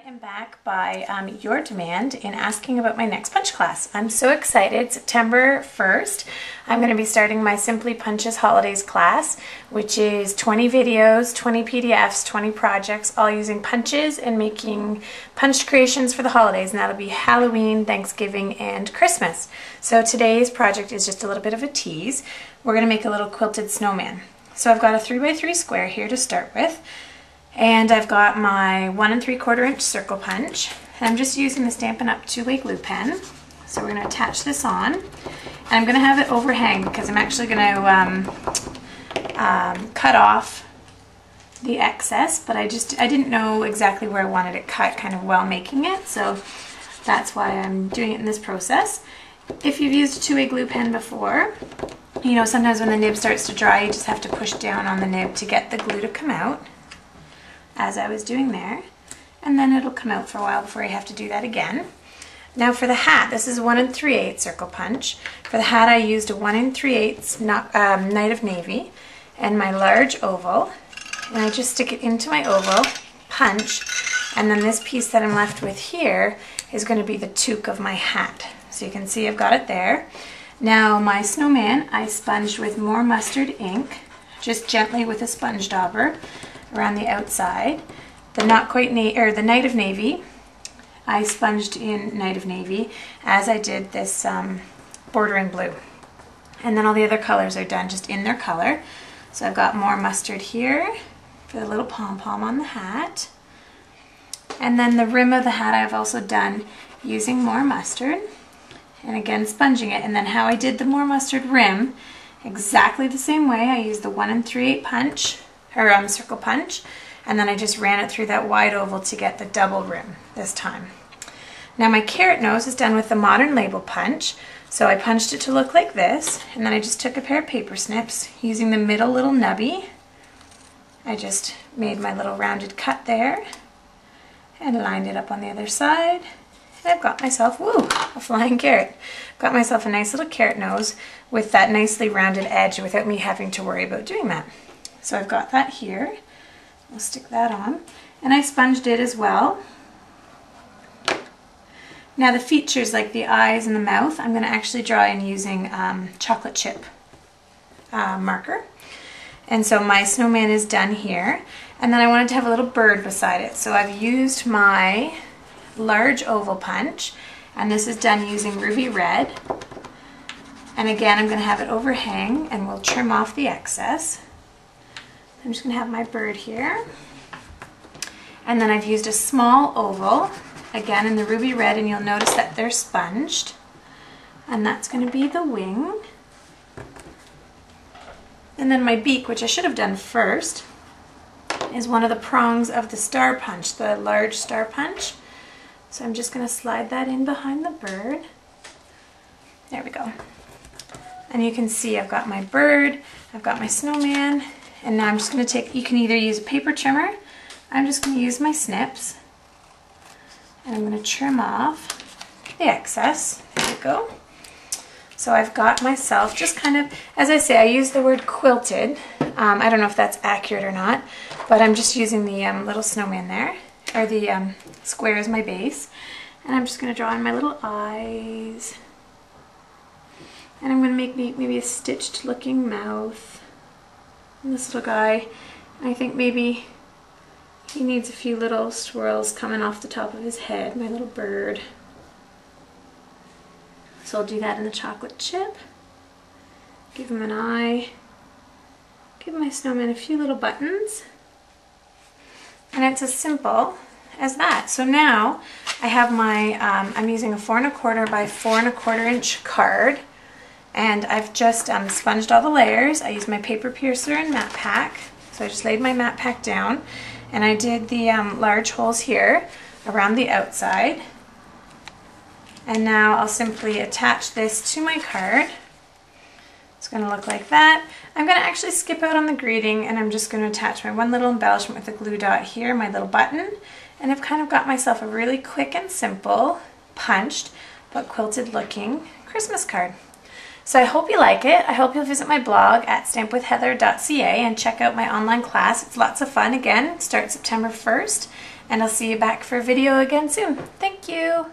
I am back by your demand in asking about my next punch class. I'm so excited. September 1st, I'm going to be starting my Simply Punches Holidays class, which is 20 videos, 20 PDFs, 20 projects, all using punches and making punch creations for the holidays. And that'll be Halloween, Thanksgiving, and Christmas. So today's project is just a little bit of a tease. We're going to make a little quilted snowman. So I've got a 3x3 square here to start with. And I've got my 1 3/4 inch circle punch. And I'm just using the Stampin' Up! 2-way glue pen. So we're going to attach this on. And I'm going to have it overhang because I'm actually going to cut off the excess. But I didn't know exactly where I wanted it cut kind of while making it. So that's why I'm doing it in this process. If you've used a 2-way glue pen before, you know sometimes when the nib starts to dry, you just have to push down on the nib to get the glue to come out, as I was doing there, and then it'll come out for a while before you have to do that again. Now for the hat, this is 1 3/8 circle punch. For the hat I used a 1 3/8 Night of Navy and my large oval, and I just stick it into my oval, punch, and then this piece that I'm left with here is going to be the toque of my hat. So you can see I've got it there. Now my snowman I sponged with more mustard ink, just gently with a sponge dauber around the outside. The the Night of Navy, I sponged in Night of Navy as I did this bordering blue. And then all the other colors are done just in their color. So I've got more mustard here for the little pom-pom on the hat. And then the rim of the hat I've also done using more mustard. And again sponging it. And then how I did the more mustard rim, exactly the same way. I used the 1 3/8 punch, or circle punch, and then I just ran it through that wide oval to get the double rim this time. Now my carrot nose is done with the modern label punch, so I punched it to look like this, and then I just took a pair of paper snips using the middle little nubby. I just made my little rounded cut there and lined it up on the other side, and I've got myself, woo, a flying carrot. Got myself a nice little carrot nose with that nicely rounded edge without me having to worry about doing that. So I've got that here. I'll stick that on. And I sponged it as well. Now the features like the eyes and the mouth, I'm going to actually draw in using chocolate chip marker. And so my snowman is done here. And then I wanted to have a little bird beside it. So I've used my large oval punch. And this is done using ruby red. And again, I'm going to have it overhang and we'll trim off the excess. I'm just going to have my bird here. And then I've used a small oval, again in the ruby red, and you'll notice that they're sponged. And that's going to be the wing. And then my beak, which I should have done first, is one of the prongs of the star punch, the large star punch. So I'm just going to slide that in behind the bird. There we go. And you can see I've got my bird, I've got my snowman. And now I'm just going to take, you can either use a paper trimmer, I'm just going to use my snips, and I'm going to trim off the excess. There we go. So I've got myself just kind of, as I say, I use the word quilted. I don't know if that's accurate or not, but I'm just using the little snowman there, or the square as my base. And I'm just going to draw in my little eyes. And I'm going to make maybe a stitched looking mouth. And this little guy, I think maybe he needs a few little swirls coming off the top of his head, my little bird. So I'll do that in the chocolate chip. Give him an eye. Give my snowman a few little buttons. And it's as simple as that. So now I have my, I'm using a 4 1/4 by 4 1/4 inch card. And I've just sponged all the layers. I used my paper piercer and matte pack. So I just laid my matte pack down. And I did the large holes here around the outside. And now I'll simply attach this to my card. It's going to look like that. I'm going to actually skip out on the greeting, and I'm just going to attach my one little embellishment with a glue dot here, my little button. And I've kind of got myself a really quick and simple, punched, but quilted looking Christmas card. So I hope you like it. I hope you'll visit my blog at stampwithheather.ca and check out my online class. It's lots of fun. Again, it starts September 1st, and I'll see you back for a video again soon. Thank you.